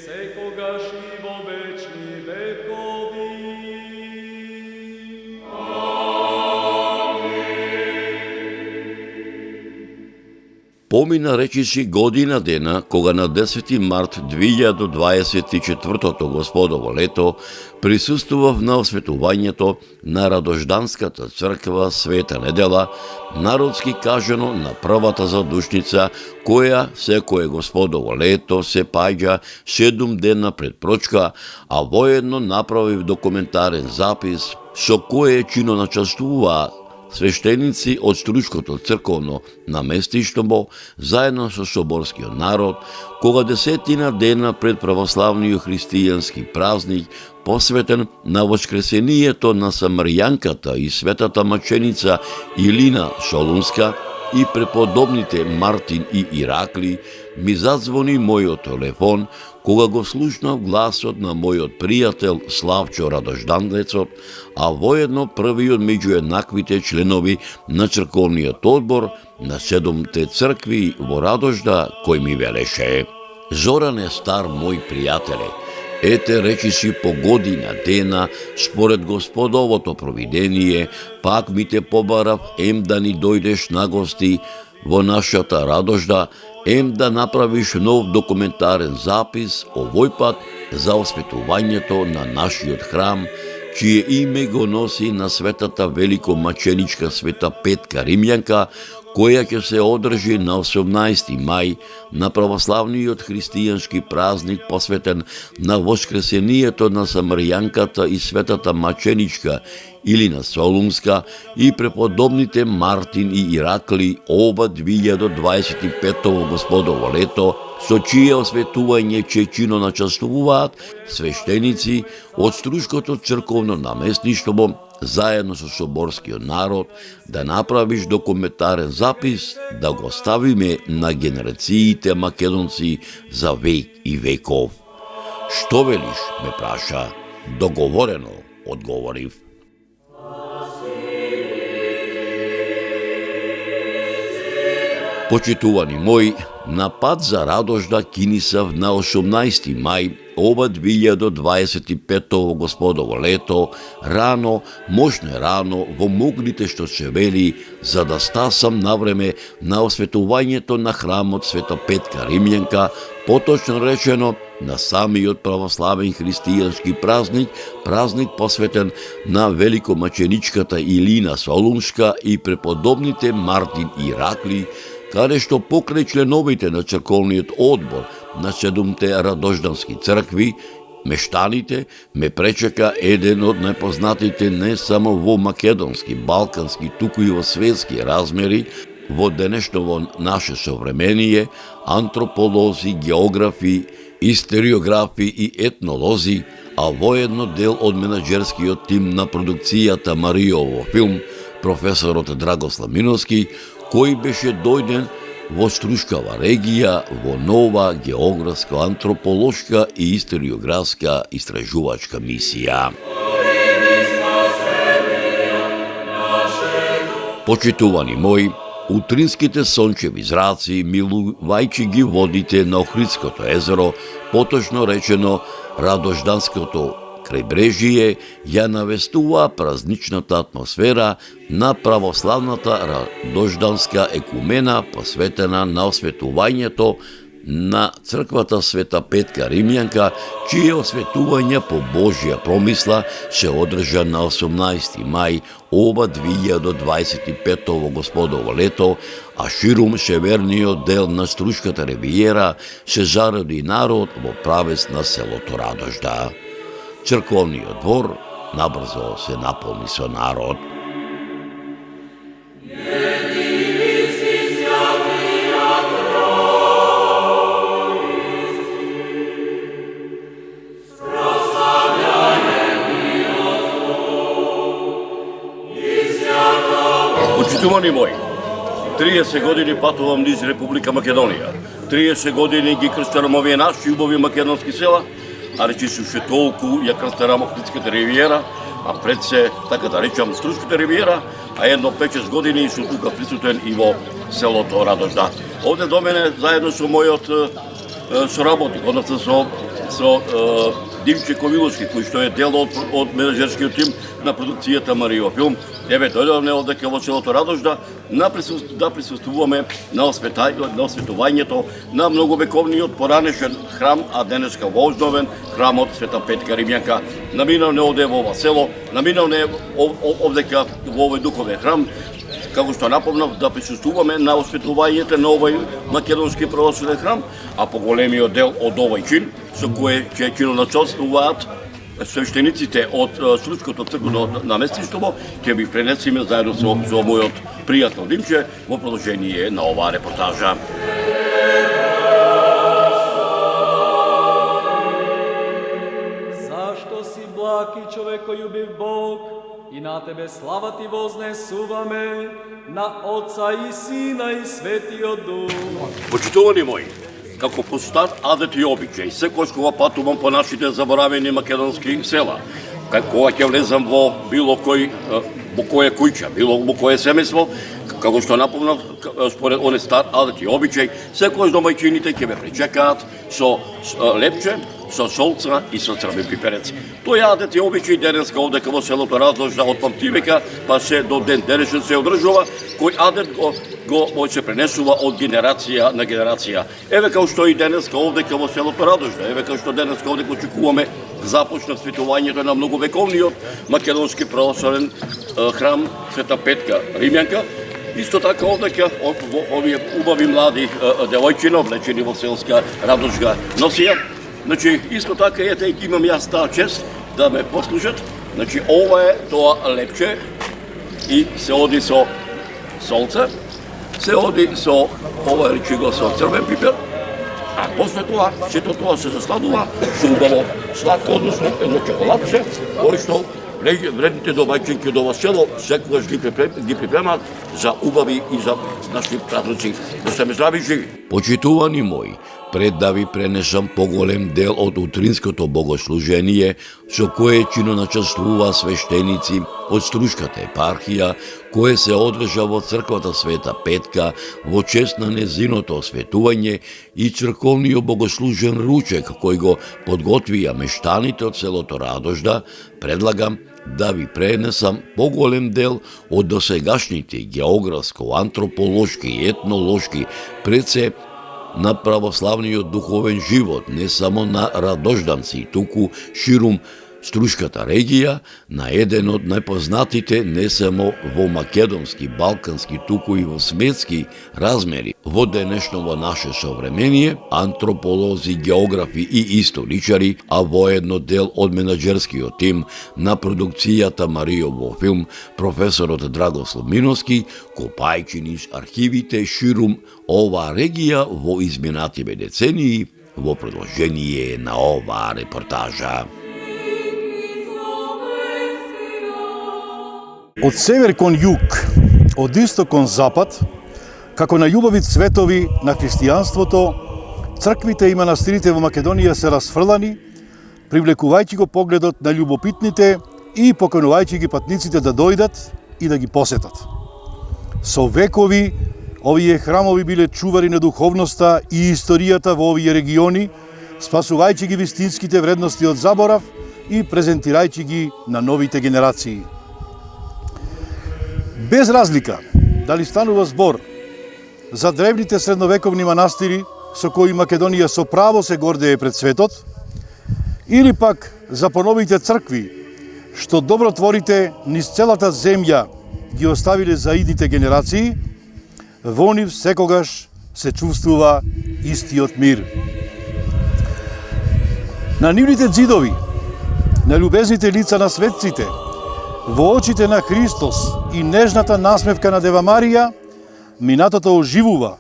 sekogaš i vo večni vekovi. Помина речиси година дена, кога на 10 март 2024 Господово лето присуствував на осветувањето на Радожданската црква Света недела, народски кажано на првата задушница, која секое Господово лето се паѓа 7 дена пред прочка, а воедно направив документарен запис со кое чино начествуваа свештеници од Стручкото црковно наместиштво заедно со соборскиот народ, кога 10 дена пред православниот христијански празник посветен на воскресението на Самарјанката и светата маченица Илина Солунска и преподобните Мартин и Иракли, ми задзвони мојот телефон, кога го слушнав гласот на мојот пријател Славчо Радожданецот, а воедно првиот меѓу еднаквите членови на црковниот одбор на 7 цркви во Радожда, кој ми велеше: Зоране стар мој пријателе, ете речиси по година дена, според Господовото провидение, пак ми те побарав ем да ни дојдеш на гости во нашата Радожда, ем да направиш нов документарен запис, овој пат за осветувањето на нашиот храм, чие име го носи на светата великомаченичка Света Петка Римјанка, која ќе се одржи на 18 мај на православниот христијански празник посветен на воскресението на Самарјанката и светата маченичка Илина Солунска и преподобните Мартин и Иракли оба 2025 Господово лето, со чие осветување чино начествуваат свештеници од Стручкото црковно наместништво заедно со соборскиот народ, да направиш документарен запис, да го ставиме на генерациите македонци за век и веков. Што велиш, ме праша. Договорено, одговорив. Почитувани мои, на пат за Радожда кинисав на 18 мај ова 2025 Господово лето, рано, мощно рано, во мугните што се вели, за да стасам навреме на осветувањето на храмот Света Петка Римјанка, поточно речено на самиот православен христијански празник, празник посветен на великомаченичката Илина Солунска и преподобните Мартин и Иракли, каде што покрај членовите на црковниот одбор на 7 радождански цркви, мештаните, ме пречека еден од најпознатите не само во македонски, балкански, туку и во светски размери, во денешново наше современие, антрополози, географи, историографи и етнолози, а воедно дел од менаџерскиот тим на продукцијата Маријово филм, професорот Драгослав Миновски, кој беше дојден во Струшкава регија во нова географска, антрополошка и историографска истражувачка мисија. Почитувани мои, утринските сончеви зраци, милувајќи ги водите на Охридското езеро, поточно речено Радожданското крајбрежие, ја навестува празничната атмосфера на православната радожданска екумена посветена на осветувањето на црквата Света Петка Римјанка, чие осветување по Божја промисла се одржа на 18 мај ова 2025 Господово лето, а ширум северниот дел на Струшката ривиера се зароди народ во правец на селото Радожда. Црковниот двор набрзо се наполни со народ. Почитувани мои, 30 години патувам низ Република Македонија. 30 години ги крстарам овие наши убави македонски села, а речиси уште толку ја крстарам Охридската ривиера, а пред се, така да речам, Струшката ривиера, а едно 5-6 години сум тука присутен и во селото Радожда. Овде до мене, заедно со мојот соработник, односно со со Димче Ковиловски, кој што е дел од менеджерскиот тим на продукцијата Марио филм. Еве, дојдовме одека во селото Радожда да присуствуваме на осветувањето на многовековниот поранешен храм, а денеска вообновен храмот Света Петка Римјанка. Наминавме овде во ова село, наминавме овдека во овој духовен храм, како што напомнав, да присуствуваме на осветувањето на овој македонски православен храм, а поголемиот дел од овој чин, со кој ќе чиноначалствуваат свештениците од Српското црквено наместништво, ќе ви пренесиме заедно со мојот пријател Димче во продолжение на оваа репортажа. Зашто си благ и човекољубив Бог, и на Тебе слава Ти вознесуваме, на Отца и Сина и Светиот Дух. Почитувани мои, како по стар адет и обичај, секојаш кога патувам по нашите заборавени македонски села, кога ќе влезам во било кој, во која куќа, било во кое семејство, како што напомнав, според оне стар адет и обичај, секојаш домајчините ќе ме причекаат со лепче, со солца и со црвен пиперец. Тој адет и обичај денеска овдека во селото Радожда од памтивека, па се до ден денешен се одржува, кој адет го се пренесува од генерација на генерација. Еве како што и денеска овдека во селото Радожда, еве како што денеска овдека очекуваме започна светувањето на многовековниот македонски православен храм Света Петка Римјанка. Исто така овдека овие убави млади девојчиња облечени во селска радожга носија. Значи, исто така, ете, имам јас таа чест да ме послушат. Значи, ова е тоа лепче и се оди со солце, се оди со, ова речи го со црвен пипер, а после тоа, сето тоа се засладува со убаво сладко, односно едно чоколадче, кој што вредните домаќинки од ова село секогаш ги припремаат за убави и за наши празници. Да се ме здрави и живи. Почитувани мои, пред да ви пренесам поголем дел од утринското богослужение, со кое чиноначалствува свештеници од Струшката епархија, кое се одржа во црквата Света Петка во чест на незиното осветување и црковниот богослужен ручек кој го подготвија мештаните од селото Радожда, предлагам да ви пренесам поголем дел од досегашните географско, антрополошки и етнолошки прецеп на православниот духовен живот, не само на радожданци, туку ширум Струшката регија, на еден од најпознатите не само во македонски, балкански, туку и во светски размери во денешново наше современие, антрополози, географи и историчари, а воедно дел од менаџерскиот тим на продукцијата Марио во филм, професорот Драгослав Миновски, копајќи низ архивите ширум оваа регија во изминативе децении, во продолжение на оваа репортажа. Од север кон југ, од исток кон запад, како на љубави цветови на христијанството, црквите и манастирите во Македонија се расфрлани, привлекувајќи го погледот на љубопитните и поканувајќи ги патниците да дојдат и да ги посетат. Со векови, овие храмови биле чувари на духовноста и историјата во овие региони, спасувајќи ги вистинските вредности од заборав и презентирајќи ги на новите генерации. Без разлика дали станува збор за древните средновековни манастири со кои Македонија со право се гордее пред светот, или пак за поновите цркви што добротворите низ целата земја ги оставиле за идните генерации, во нив секогаш се чувствува истиот мир. На нивните ѕидови, на љубезните лица на светците, во очите на Христос и нежната насмевка на Дева Марија, минатото оживува,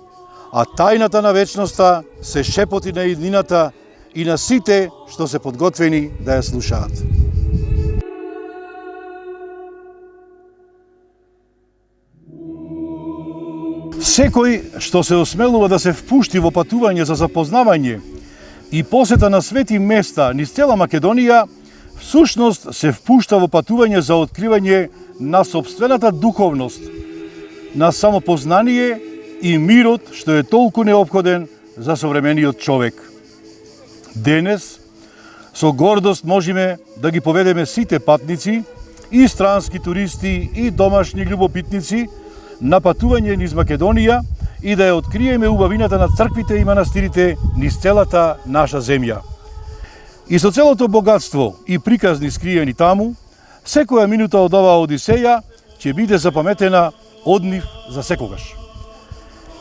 а тајната на вечноста се шепоти на иднината и на сите што се подготвени да ја слушаат. Секој што се осмелува да се впушти во патување за запознавање и посета на свети места низ цела Македонија, всушност се впушта во патување за откривање на сопствената духовност, на самопознание и мирот што е толку неопходен за современиот човек. Денес, Со гордост можеме да ги поведеме сите патници, и странски туристи, и домашни љубопитници, на патување низ Македонија и да ја откриеме убавината на црквите и манастирите низ целата наша земја. И со целото богатство и приказни скриени таму, секоја минута од оваа одисеја ќе биде запаметена од нив за секогаш.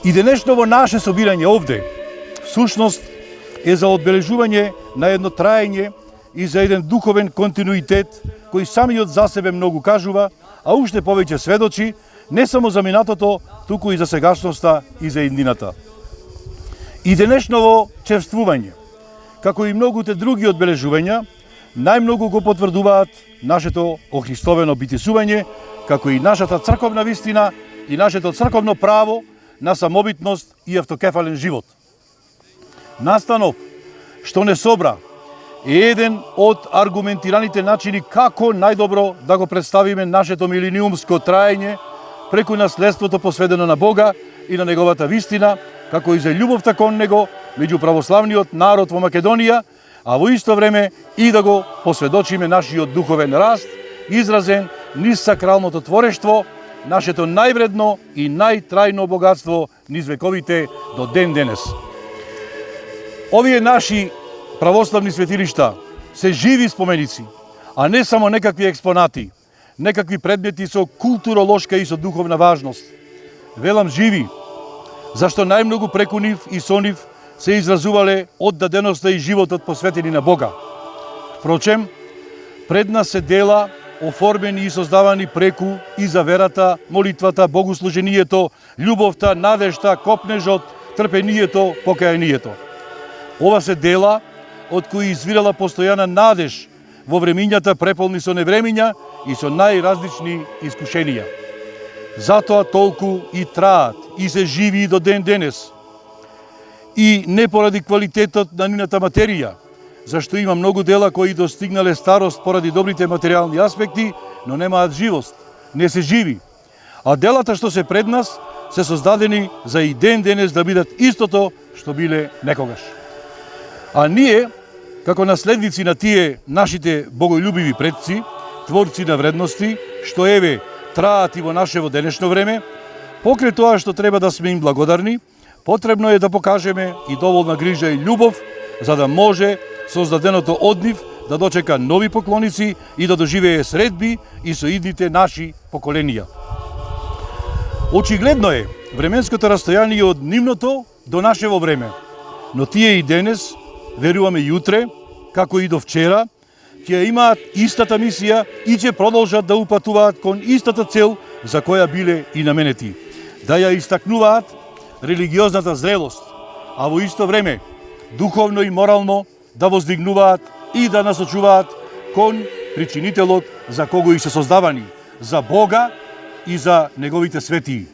И денешново наше собирање овде, всушност, е за одбележување на едно траење и за еден духовен континуитет кој самиот за себе многу кажува, а уште повеќе сведочи не само за минатото, туку и за сегашноста и за иднината. И денешново чествување, како и многуте други одбележувања, најмногу го потврдуваат нашето охристовено битисување, како и нашата црковна вистина и нашето црковно право на самобитност и автокефален живот. Настанов, што не собра, е еден од аргументираните начини како најдобро да го представиме нашето милениумско траење преку наследството посведено на Бога и на неговата вистина, како и за љубовта кон него меѓу православниот народ во Македонија, а во исто време и да го посведочиме нашиот духовен раст, изразен низ сакралното творештво, нашето највредно и најтрајно богатство низ вековите до ден денес. Овие наши православни светилишта се живи споменици, а не само некакви експонати, некакви предмети со културолошка и со духовна важност. Велам живи, зашто најмногу преку нив и со нив се изразувале оддаденоста и животот посветени на Бога. Впрочем, пред нас се дела оформени и создавани преку и за верата, молитвата, богослужението, љубовта, надежта, копнежот, трпението, покајанието. Ова се дела од кои извирала постојана надеж во времињата преполни со невремиња и со најразлични искушенија. Затоа толку и траат и се живи и до ден денес. И не поради квалитетот на нивната материја, зашто има многу дела кои достигнале старост поради добрите материјални аспекти, но немаат живост, не се живи. А делата што се пред нас се создадени за и ден денес да бидат истото што биле некогаш. А ние, како наследници на тие нашите богољубиви предци, творци на вредности, што еве траат и во нашево денешно време, покрај тоа што треба да сме им благодарни, потребно е да покажеме и доволна грижа и љубов, за да може создаденото од нив да дочека нови поклоници и да доживее средби и со идните наши поколенија. Очигледно е временското растојание од нивното до нашево време, но тие и денес, веруваме и утре, како и до вчера, ќе имаат истата мисија и ќе продолжат да упатуваат кон истата цел за која биле и наменети. Да ја истакнуваат религиозната зрелост, а во исто време духовно и морално да воздигнуваат и да насочуваат кон причинителот за кого и се создавани, за Бога и за неговите светии.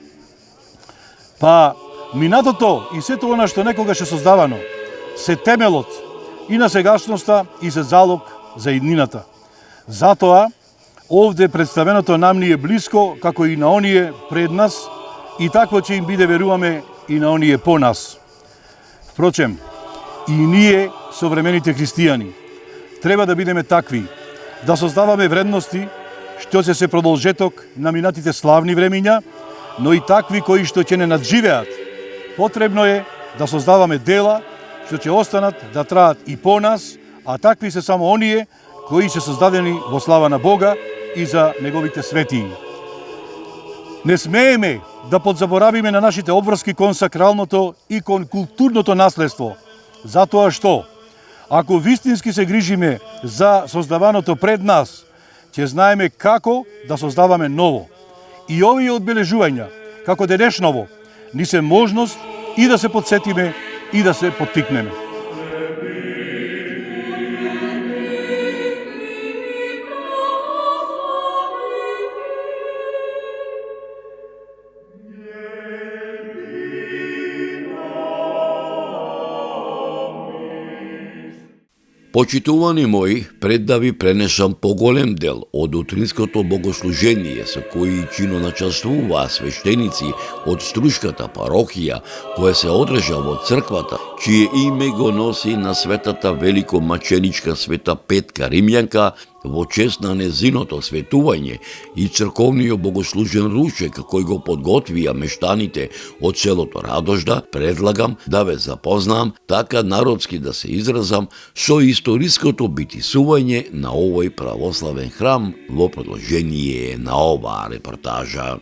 Па минатото и сето она што некогаш е создавано се темелот и на сегашноста и се залог за иднината. Затоа овде представеното нам ни е блиско како и на оние пред нас и такво ќе им биде, веруваме, и на оние по нас. Впрочем, и ние, современите христијани, треба да бидеме такви, да создаваме вредности што се продолжеток на минатите славни времиња, но и такви кои што ќе не надживеат. Потребно е да создаваме дела што ќе останат да траат и по нас, а такви се само оние кои се создадени во слава на Бога и за неговите светии. Не смееме да подзаборавиме на нашите обврски кон сакралното и кон културното наследство, затоа што, ако вистински се грижиме за создаваното пред нас, ќе знаеме како да создаваме ново. И овие одбележувања, како денешново, ни се можност и да се подсетиме и да се поттикнеме. Почитувани мои, пред да ви пренесам поголем дел од утринското богослужение со кои чино начествуваа свештеници од Струшката парохија, која се одржа во црквата, чие име го носи на светата великомаченичка Света Петка Римјанка, во чест на незиното светување и црковниот богослужен ручек кој го подготвија мештаните од селото Радожда, предлагам да ве запознам, така народски да се изразам, со историското битисување на овој православен храм во продолжение на оваа репортажа.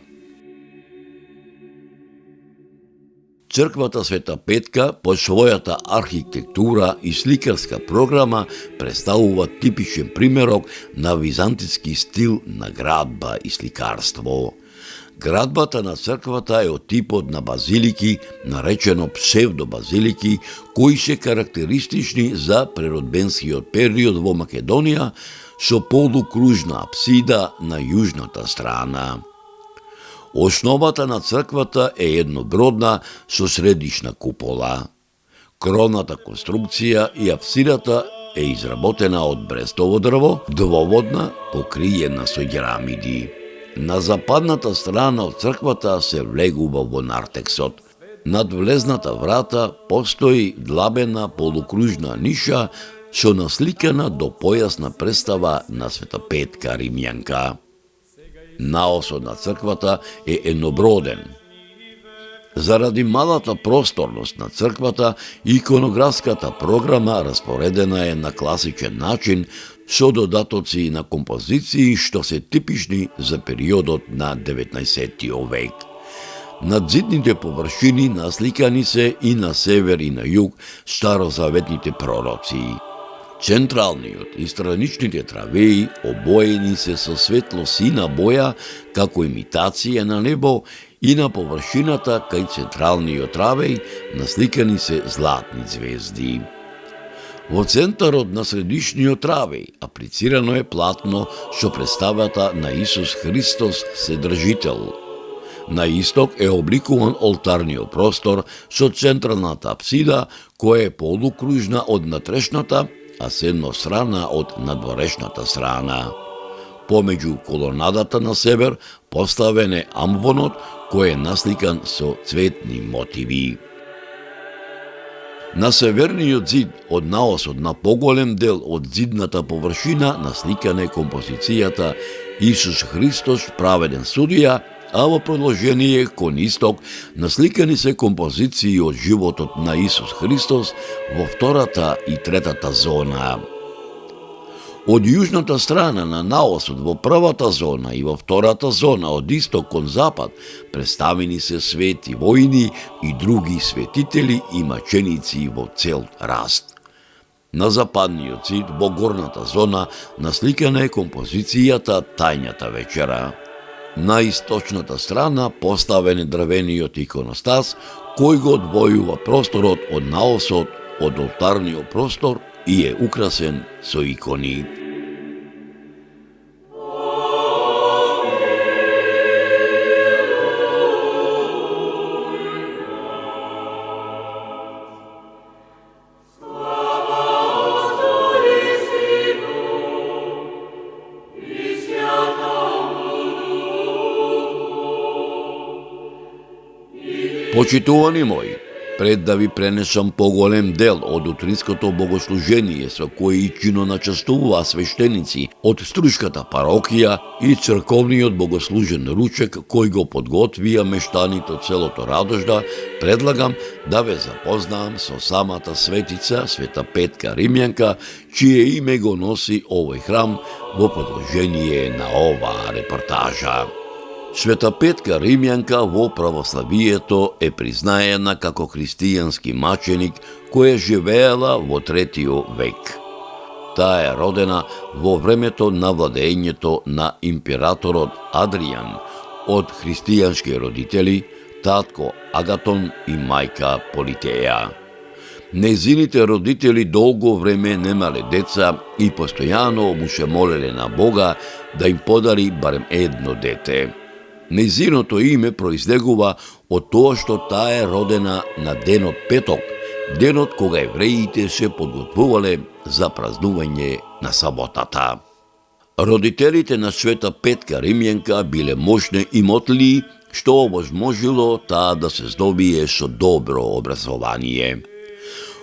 Црквата Света Петка по својата архитектура и сликарска програма представува типичен примерок на византиски стил на градба и сликарство. Градбата на црквата е од типот на базилики, наречено псевдобазилики, кои се карактеристични за преродбенскиот период во Македонија, со полукружна апсида на јужната страна. Основата на црквата е еднобродна со средишна купола. Кровната конструкција и апсидата е изработена од брестово дрво, двоводна, покриена со керамиди. На западната страна од црквата се влегува во нартексот. Над влезната врата постои длабена полукружна ниша со насликана до појасна представа на Света Петка Римјанка. Наосот на црквата е едноброден. Заради малата просторност на црквата, иконографската програма распоредена е на класичен начин со додатоци на композиции што се типични за периодот на 19. век. Над зидните површини насликани се и на север и на југ старозаветните пророци. Централниот и страничните травеи обоени се со светло-сина боја како имитација на небо и на површината кај централниот травеј насликани се златни звезди. Во центарот на средишниот травеј аплицирано е платно со представата на Исус Христос Вседржител. На исток е обликуван олтарниот простор со централната апсида која е полукружна од натрешната, а с една страна од надворешната страна. Помеѓу колонадата на север поставен е амвонот кој е насликан со цветни мотиви. На северниот зид од наосот на поголем дел од зидната површина насликана е композицијата Исус Христос праведен судија, а во продолжение кон исток насликани се композиции од животот на Исус Христос во втората и третата зона. Од јужната страна на наосот во првата зона и во втората зона од исток кон запад представени се свети војни и други светители и маченици во цел раст. На западниот зид во горната зона насликана е композицијата Тајната вечера. На источната страна поставен е дрвениот иконостас кој го одвојува просторот од наосот од олтарниот простор и е украсен со икони. Почитувани мои, пред да ви пренесам поголем дел од утринското богослужение со кои чино начествуваа свештеници од Струшката парохија и црковниот богослужен ручек кој го подготвија мештаните од селото Радожда, предлагам да ве запознаам со самата светица Света Петка Римјанка, чие име го носи овој храм во продолжение на оваа репортажа. Света Петка Римјанка во православието е признаена како христијански маченик која живеела во 3. век. Таа е родена во времето на владењето на императорот Адријан од христијански родители, татко Агатон и мајка Политеја. Незините родители долго време немале деца и постојано му се молеле на Бога да им подари барем едно дете. Нејзиното име произлегува од тоа што таа е родена на денот петок, денот кога евреите се подготвувале за празнување на саботата. Родителите на Света Петка Римјанка биле мощни имотли, што овозможило таа да се здобие со добро образование.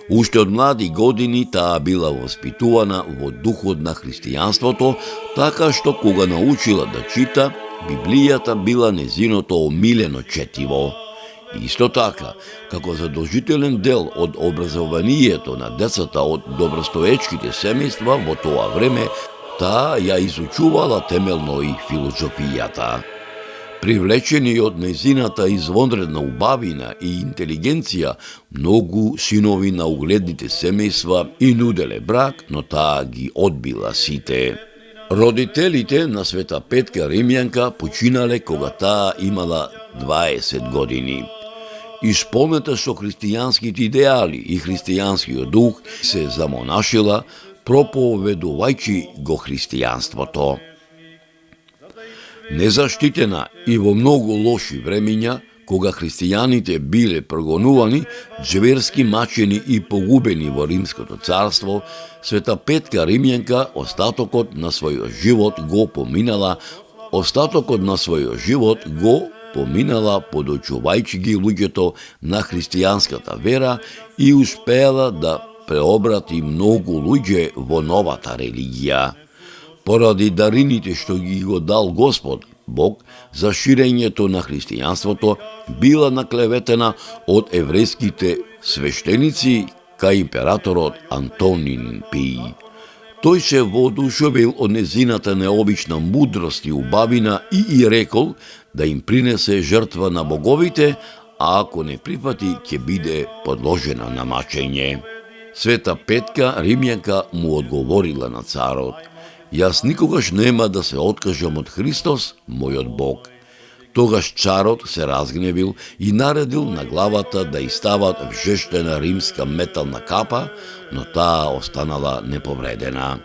Уште од млади години таа била воспитувана во духот на христијанството, така што кога научила да чита, Библијата била незиното омилено четиво. Исто така, како задолжителен дел од образованието на децата од добростоечките семејства во тоа време, таа ја изучувала темелно и филозофијата. Привлечени од нејзината извонредна убавина и интелигенција, многу синови на угледните семејства и нуделе брак, но таа ги одбила сите. Родителите на Света Петка Римјанка починале кога таа имала 20 години. Исполнета со христијанските идеали и христијанскиот дух се замонашила, проповедувајќи го христијанството. Незаштитена и во многу лоши времења, кога христијаните биле прогонувани, зверски мачени и погубени во Римското царство, Света Петка Римјанка остатокот на својот живот го поминала подочувајќи ги луѓето на христијанската вера и успеала да преобрати многу луѓе во новата религија. Поради дарините што ги го дал Господ, Бог, за ширењето на христијанството, била наклеветена од еврејските свештеници кај императорот Антонин Пиј. Тој се воодушевил од незината необична мудрост и убавина и рекол да им принесе жртва на боговите, а ако не прифати, ќе биде подложена на мачење. Света Петка Римјанка му одговорила на царот: "Јас никогаш нема да се откажам од Христос, мојот Бог." Тогаш царот се разгневил и наредил на главата да истават вжештена римска метална капа, но таа останала неповредена.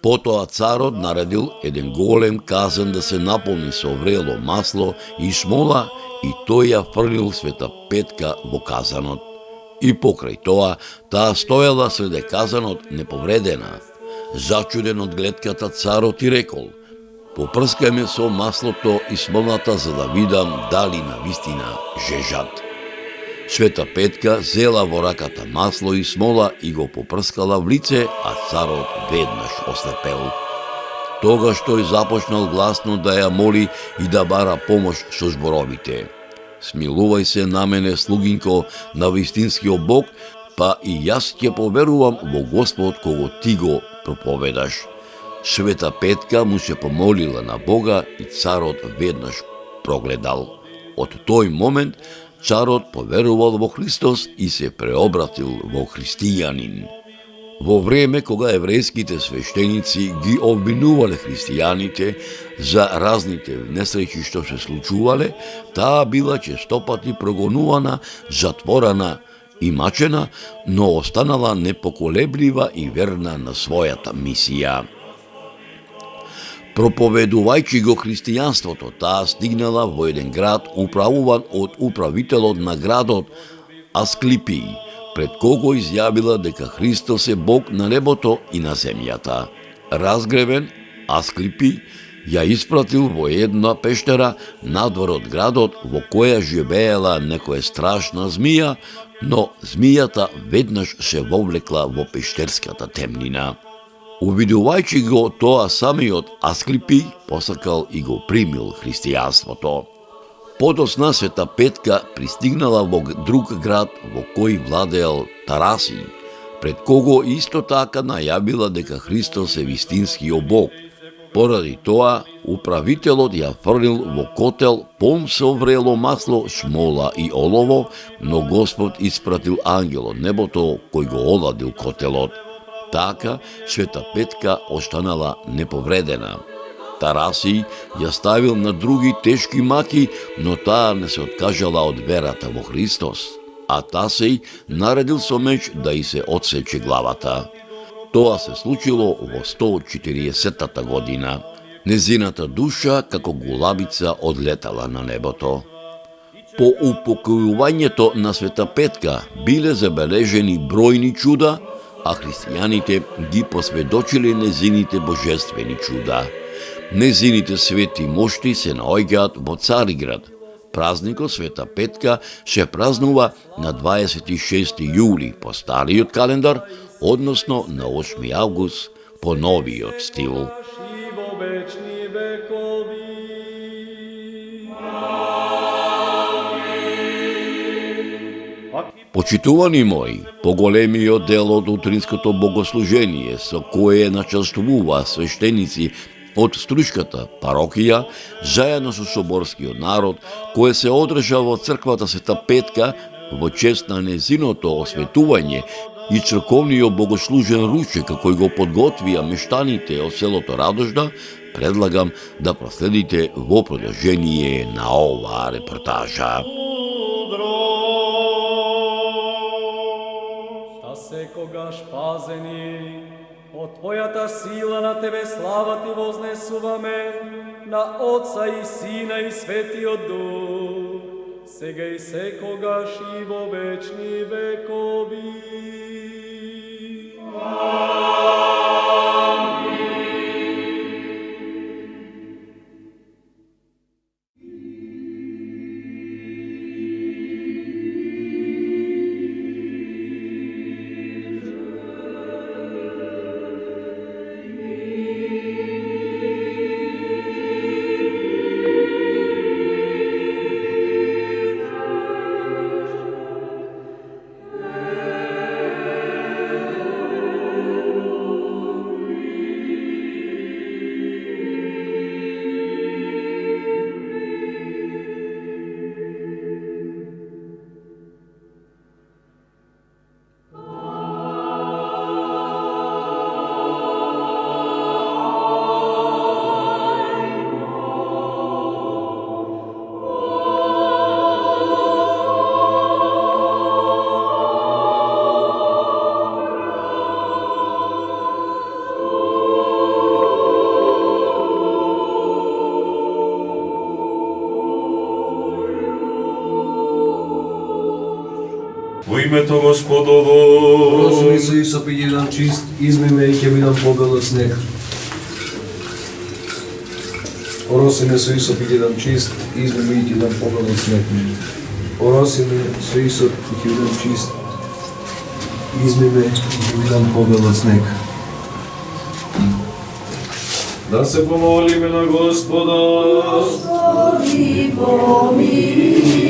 Потоа царот наредил еден голем казан да се наполни со врело масло и смола и тој ја фрлил Света Петка во казанот. И покрај тоа, таа стоела среде казанот неповредена. Зачуден од гледката, царот и рекол: "Попрскај ме со маслото и смолата за да видам дали навистина жежат." Света Петка зела во раката масло и смола и го попрскала в лице, а царот веднаш ослепел. Тогаш тој започнал гласно да ја моли и да бара помош со зборовите: "Смилувај се на мене, слугинко на вистинскиот Бог, па и јас ќе поверувам во Господ кого ти го проповедаш." Света Петка му се помолила на Бога и царот веднаш прогледал. Од тој момент царот поверувал во Христос и се преобратил во христијанин. Во време кога еврејските свештеници ги обвинувале христијаните за разните несреќи што се случувале, таа била честопати прогонувана, затворена и мачена, но останала непоколеблива и верна на својата мисија. Проповедувајќи го христијанството, таа стигнала во еден град управуван од управителот на градот Асклипиј, пред кого изјавила дека Христос е Бог на небото и на земјата. Разгревен, Асклипиј ја испратил во една пештера надвор од градот, во која живеела некоја страшна змија, но змијата веднаш се вовлекла во пештерската темнина. Увидувајќи го тоа, самиот Асклипиј посакал и го примил христијанството. Подосна Света Петка пристигнала во друг град во кој владеел Тарасиј, пред кого исто така најавила дека Христос е вистинскиот Бог. Поради тоа, управителот ја фрлил во котел пон со врело масло, смола и олово, но Господ испратил ангел од небото кој го оладил котелот. Така, Света Петка останала неповредена. Тарасиј ја ставил на други тешки маки, но таа не се откажала од верата во Христос, а Тасеј наредил со меч да и се одсече главата. Тоа се случило во 140-та година. Незината душа како гулабица одлетала на небото. По упокојувањето на Света Петка биле забележени бројни чуда, а христијаните ги посведочиле незините божествени чуда. Незините свети мошти се наоѓаат во Цариград. Празникот Света Петка се празнува на 26 јули по стариот календар, односно на 8 август по новиот стил. И во вечни векови. Почитувани мои, поголемиот дел од утринското богослужение со кое начествува свештеници од Стручката парокија, заедно со соборскиот народ, кое се одржа во црквата Света Петка во чест на незиното осветување и црковниот богослужен ручек кој го подготвија мештаните од селото Радожда, предлагам да проследите во продолжение на оваа репортажа. Та секогаш пазени, од Твојата сила на Тебе слава Ти вознесуваме, на Отца и Сина и Светиот Дух, сега и секогаш и во вечни векови. Во името Господово, Просили се Исо биде нам чист, изми ме и ќе бидам побел од снег. Ороси ме со Исо биде нам чист, изми ме и ќе бидам побел од снег. Ороси ме со Исо и ќе бидам чист, изми ме и ќе бидам побел од снег. да се помолиме на Господа. Господи, помилуй.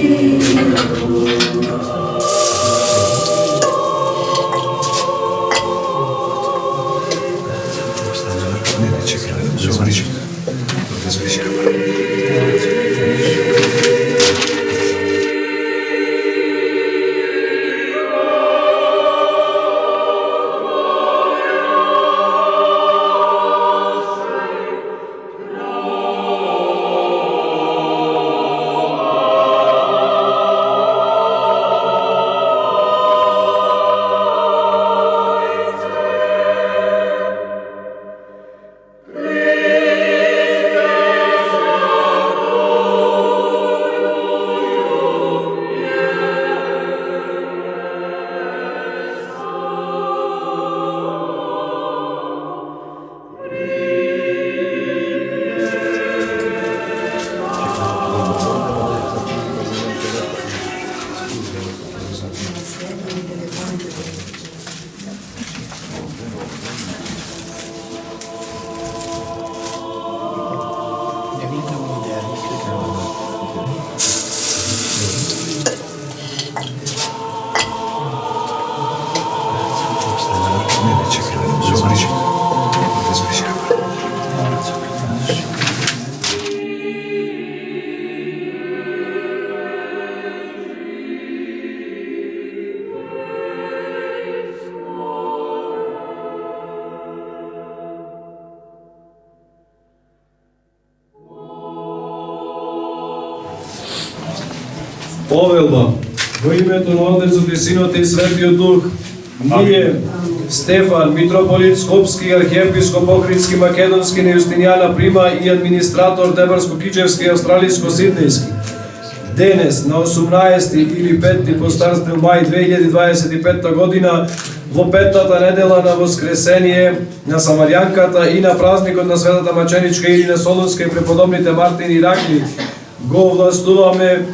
Повелба, во името на Отецот и Синот и Светиот Дух, ние, Стефан, митрополит Скопски, архиепископ Охридски, Македонски, на Јустинијана Прима и администратор Дебарско-Кичевски и Австралиско-Сиднејски, Денес, на 18 или 5 по старствен мај 2025 година, во петата недела на Воскресение на Самарјанката и на празникот на Светата Маченичка Ирина Солунска и преподобните Мартин и Ракли, го властуваме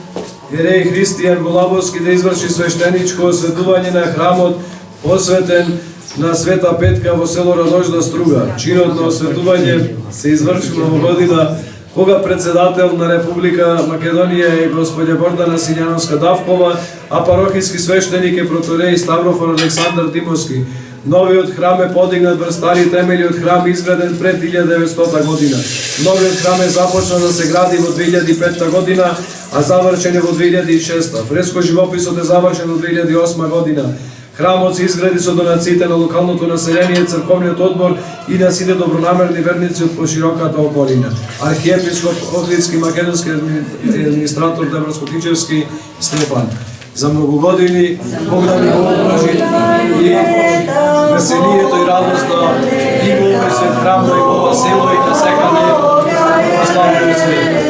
Ереј Христијан Голабовски да изврши свештеничко осветување на храмот, посветен на Света Петка во село Радожда Струга. Чинот на осветување се извршува во година кога председател на Република Македонија е господја Гордана Сињановска Давкова, а парохиски свештеник е проторей Ставрофор Александар Тимовски. Новиот храм е подигнат врз стари темели од храм изграден пред 1900 година. Новиот храм е започнал да се гради во 2005 година, а завршен е во 2006. Фреско живописот е завршен во 2008 година. Храмот се изгради со донациите на локалното население, црковниот одбор и на сите добронамерни верници од пошироката околина. Архиепископ Охридски македонски администратор Дебрско-Кичевски Стефан. За многу години Бог да ни го обложи и веселието и радоста и во овој свет храмно и во ова село и на секаде во славниот свет.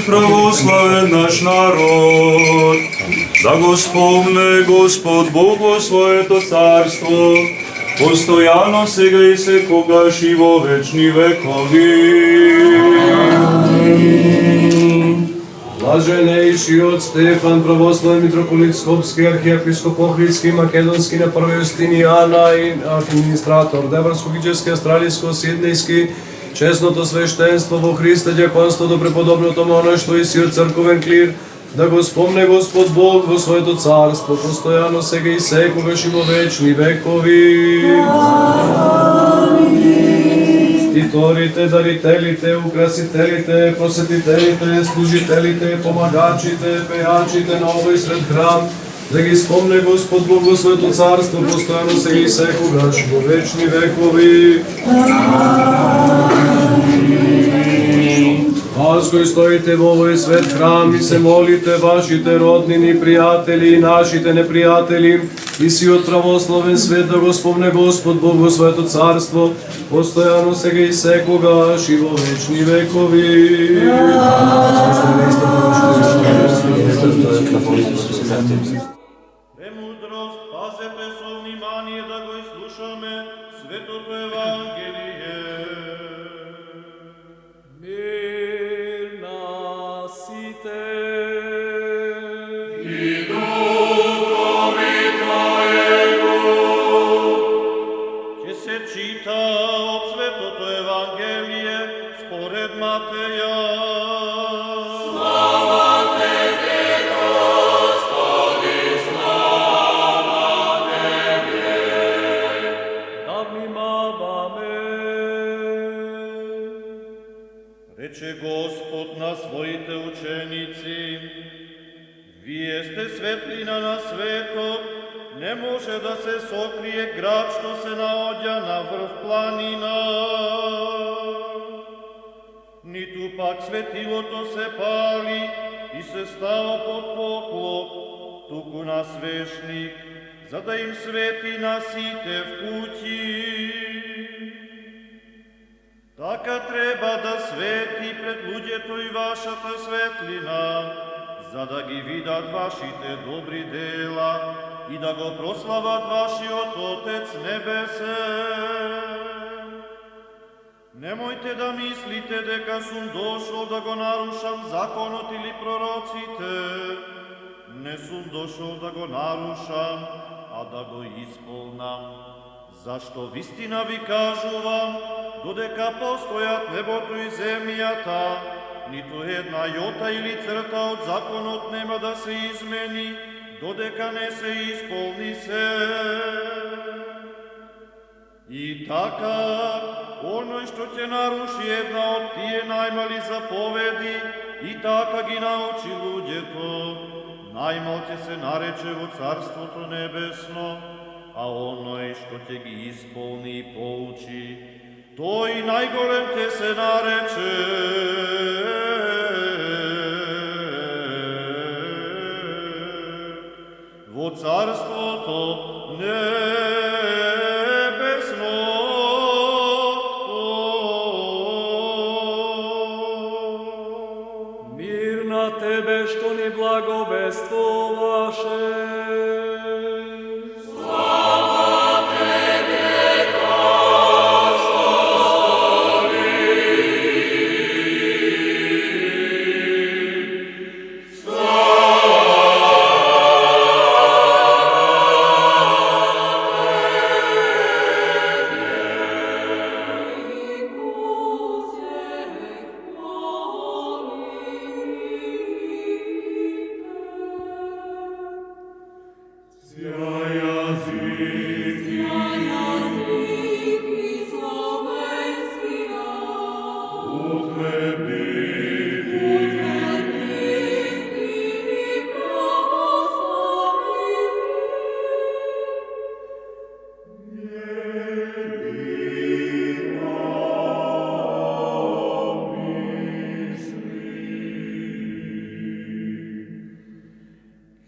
Православен наш народ, да го спомне Господ Бог во своето царство постоянно сега и секогаш и во вечни векови. Блаженейшиот Стефан, православен митрополит Скопски, архиепископ Охридски, Македонски на прво Јустинијана и администратор Деврско-Гиџевски, Австралијско-Сиднејски, честното свештенство во Христа, дјаконството преподобното монаштво и сиот црковен клир, да го спомне Господ Бог во своето царство, постојано сега и секогаш и во вечни векови. Титорите, дарителите, украсителите, просветителите, служителите, помагачите, пејачите на овој свет храм, да ги спомне Господ Бог во своето царство, постојано сега и секогаш во вечни векови. Вас кои стоите во овој свет храм и се молите, вашите роднини, пријатели и нашите непријатели, и сиот православен свет да го спомне Господ Бог во своето царство, постојано сега и секогаш и во вечни векови. Премудрост, пазете со внимание да го изслушаме Светото Евангелие. Мир на сите. И духови твоему. Ќе се чита од Светото Евангелие според Матеја. Рече Господ на своите ученици: Вие сте светлина на светот, не може да се сокрие град што се наоѓа на врв планина. Ниту пак светилото се пали и се става под поклоп, туку на свешник, за да им свети на сите в куќи. Така треба да свети пред луѓето и вашата светлина, за да ги видат вашите добри дела и да го прослават вашиот Отец Небесен. Немојте да мислите дека сум дошол да го нарушам законот или пророците. Не сум дошол да го нарушам, а да го исполнам. Зашто вистина ви кажувам, додека постојат небото и земјата, ниту една јота или црта од законот нема да се измени, додека не се исполни се. И така, оној што ќе наруши една од тие најмали заповеди и така ги научи луѓето, најмал ќе се нарече во Царството Небесно, а оној што ќе ги исполни и поучи, тој најголем ќе се нарече. Во Царството Небесно. Мир на тебе што ни благовествуваше.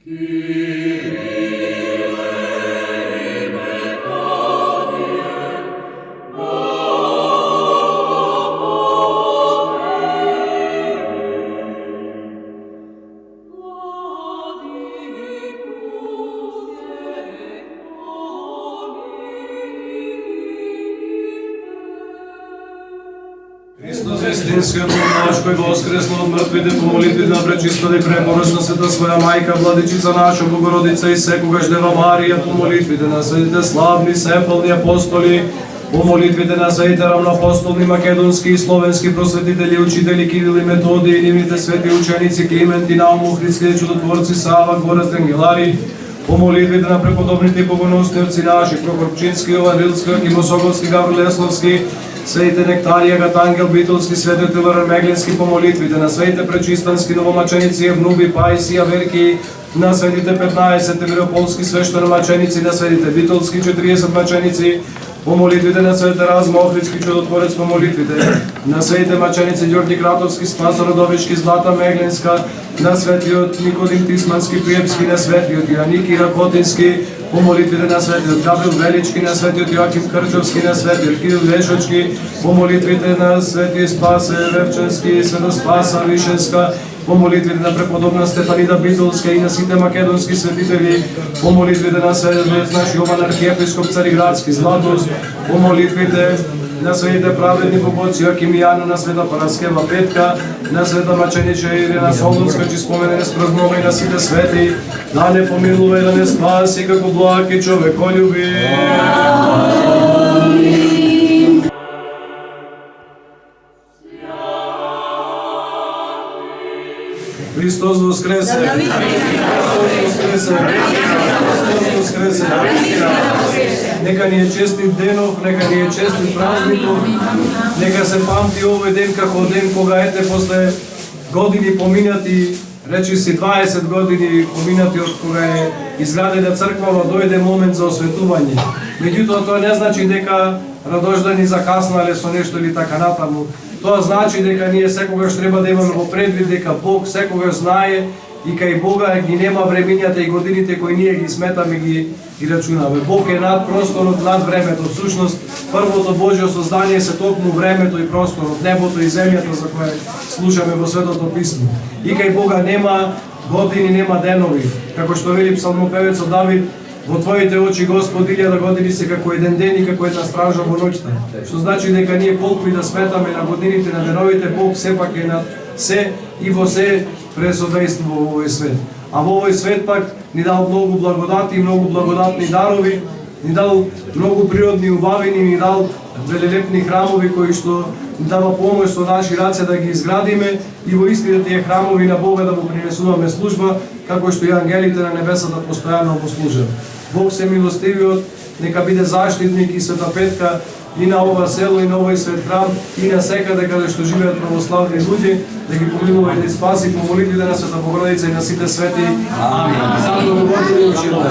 Kyrie вистинскиот наш кој воскреснал од мртвите, по молитвите на пречистата и препорочна света своја мајка, владичица наша Богородица и секогаш Дева Марија, по молитвите на светите славни сепални апостоли, по молитвите на светите равноапостолни македонски и словенски просветители, учители Кирил и Методи и нивните свети ученици Климент и Наум, Охридски чудотворци Сава, Гораз, Ангелари, по молитвите на преподобните и богоносни отци наши, Прокопчински, Йован Рилски, Кимосоговски, Гаврил Лесловски, светите Нектарија, Гатангел, Битолски, светите Тилар Меглински, по молитвите на светите пречистански новомаченици, Евнуби, Паиси, Аверки, на светите 15 Европолски свештеномаченици, на светите Битолски 40 маченици, по молитвите на светите Разма, Охридски чудотворец, по молитвите на светите маченици Ѓорги Кратовски, Спасо Родовички, Злата Меглинска, на светиот Никодим Тисмански, Приепски, на светиот Јаники Ракотински, по молитвите на светиот Гаврил Велички, на светиот Јоаким Крчовски, на светиот Кирил Вешочки, по молитвите на светиот Спасе Ревченски, Светоспаса Вишенска, по молитвите на преподобна Стефанида Битолска и на сите македонски светители, по молитвите на светиот наш Јован архиепископ Цариградски, Златост, по молитвите на светите праведни богоци Јоаким и Јано, на света Параскева Петка, на света маченича Ирина Солунска, че спомене не спразнува и на сите свети, да не помилува и да не спаси како благ и човеколюби. Христос воскресе! Христос воскресе! Христос воскресе! Нека ни е честит денов, нека ни е честит празников, нека се памти овој ден како ден кога ете после години поминати, речи си 20 години поминати од кога е изградена црквава, дојде момент за осветување. Меѓутоа тоа не значи дека Радождани закаснале со нешто или така натаму. Тоа значи дека ние секогаш треба да имаме во предвид дека Бог секогаш знае и кај Бога ги нема времињата и годините кои ние ги сметаме ги рачунаме. Бог е над просторот, над времето. Всушност, првото Божјо создание се токму времето и просторот, небото и земјата за кое слушаме во Светото Писмо. И кај Бога нема години, нема денови. Како што вели псалмопевецот Давид, во Твоите очи, Господи, 1000 години се како еден ден и како една стража во ноќта. Што значи дека ние колку и да сметаме на годините, на деновите, Бог сепак е над се и во се пресодейства во овој свет. А во овој свет пак ни дал многу благодати, многу благодатни дарови, ни дал многу природни убавини, ни дал велелепни храмови кои што ни дава помош со наши раце да ги изградиме и во истите тие храмови на Бога да му принесуваме служба, како што и ангелите на небесата постојано го служат. Бог се милостивиот, нека биде заштитник и Света Петка и на ова село и на овој свет храм и на секаде каде што живеат православни луѓе, да ги помилува и да спаси по молитвите на Света Богородица и на сите свети. Амин. Заедно го водиме учило.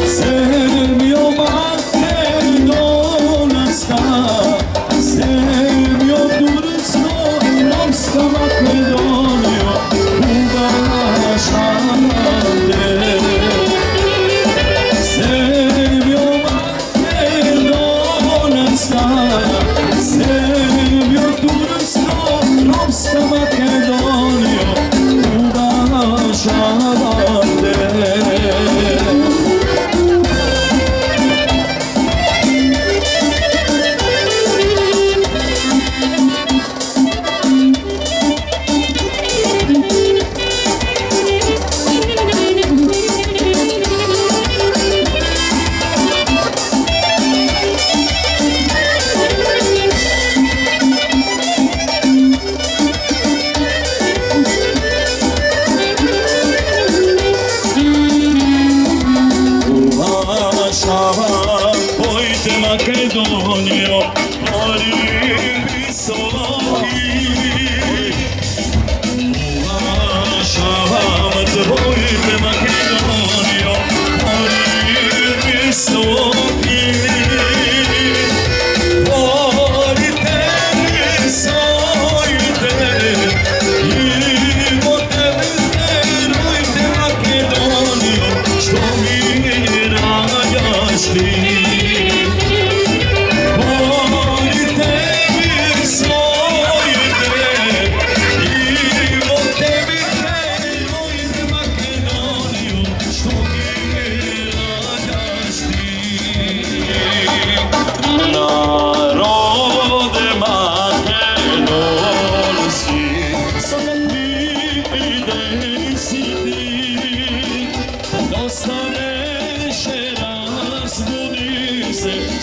Zemljo Makedonska Romska Makedonija, uvažavam te. Zemljo Makedonska, zemljo Tursko, Romska Makedonija, uvažavam te. Makedonio, gori visoki. Uvažavam tvojte Makedonio, gori visoki. Volite mi sojte, i vodite rojte Makedonio, što mi rajaš ti.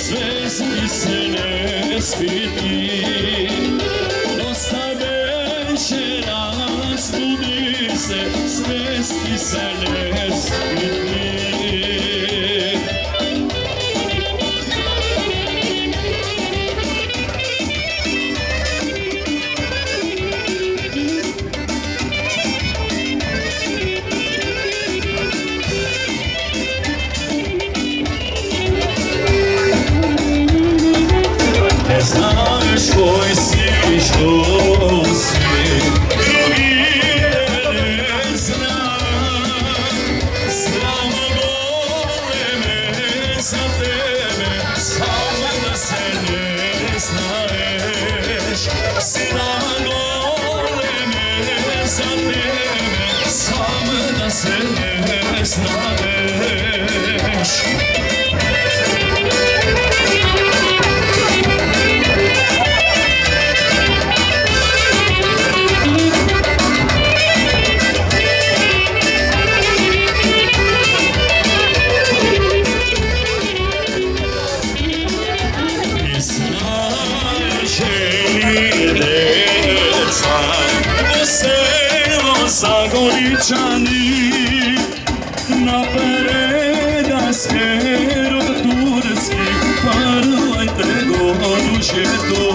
Svesti se ne spiti, dosta večeras budi se, svesti se ne spiti. Znaš koji si, što si, drugi ne zna. Znam goleme za tebe, samo da se ne znaješ. Znam goleme za tebe, samo da se ne znaješ. Zagoričani na peredaske rod turski, parlajte goruše to.